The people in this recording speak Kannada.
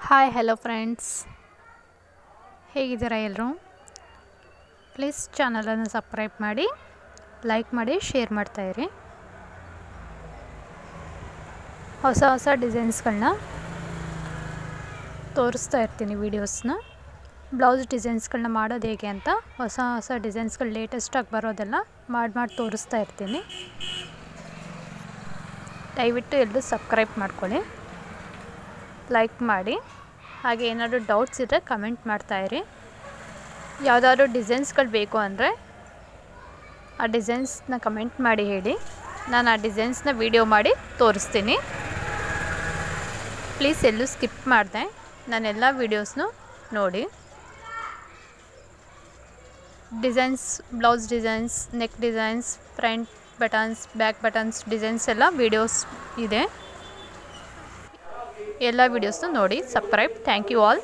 ಹಾಯ್ ಹಲೋ ಫ್ರೆಂಡ್ಸ್, ಹೇಗಿದ್ದೀರಾ ಎಲ್ಲರೂ? ಪ್ಲೀಸ್ ಚಾನಲನ್ನು ಸಬ್ಸ್ಕ್ರೈಬ್ ಮಾಡಿ, ಲೈಕ್ ಮಾಡಿ, ಶೇರ್ ಮಾಡ್ತಾಯಿರಿ. ಹೊಸ ಹೊಸ ಡಿಸೈನ್ಸ್ಗಳನ್ನ ತೋರಿಸ್ತಾ ಇರ್ತೀನಿ. ವೀಡಿಯೋಸ್ನ ಬ್ಲೌಸ್ ಡಿಸೈನ್ಸ್ಗಳನ್ನ ಮಾಡೋದು ಹೇಗೆ ಅಂತ ಹೊಸ ಹೊಸ ಡಿಸೈನ್ಸ್ಗಳು ಲೇಟೆಸ್ಟಾಗಿ ಬರೋದೆಲ್ಲ ಮಾಡಿ ತೋರಿಸ್ತಾ ಇರ್ತೀನಿ. ದಯವಿಟ್ಟು ಎಲ್ಲರೂ ಸಬ್ಸ್ಕ್ರೈಬ್ ಮಾಡ್ಕೊಳ್ಳಿ, ಲೈಕ್ ಮಾಡಿ. ಹಾಗೆ ಏನಾದರೂ ಡೌಟ್ಸ್ ಇದ್ದರೆ ಕಮೆಂಟ್ ಮಾಡ್ತಾಯಿರಿ. ಯಾವುದಾದ್ರೂ ಡಿಸೈನ್ಸ್ಗಳು ಬೇಕು ಅಂದರೆ ಆ ಡಿಸೈನ್ಸ್ನ ಕಮೆಂಟ್ ಮಾಡಿ ಹೇಳಿ, ನಾನು ಆ ಡಿಸೈನ್ಸ್ನ ವಿಡಿಯೋ ಮಾಡಿ ತೋರಿಸ್ತೀನಿ. ಪ್ಲೀಸ್ ಎಲ್ಲೂ ಸ್ಕಿಪ್ ಮಾಡಿದೆ, ನಾನೆಲ್ಲ ವೀಡಿಯೋಸ್ನು ನೋಡಿ. Designs, blouse designs, neck designs, front buttons, back buttons designs ಎಲ್ಲ ವೀಡಿಯೋಸ್ ಇದೆ. ಎಲ್ಲ ವೀಡಿಯೋಸ್ನು ನೋಡಿ. ಸಬ್ಸ್ಕ್ರೈಬ್. Thank you all.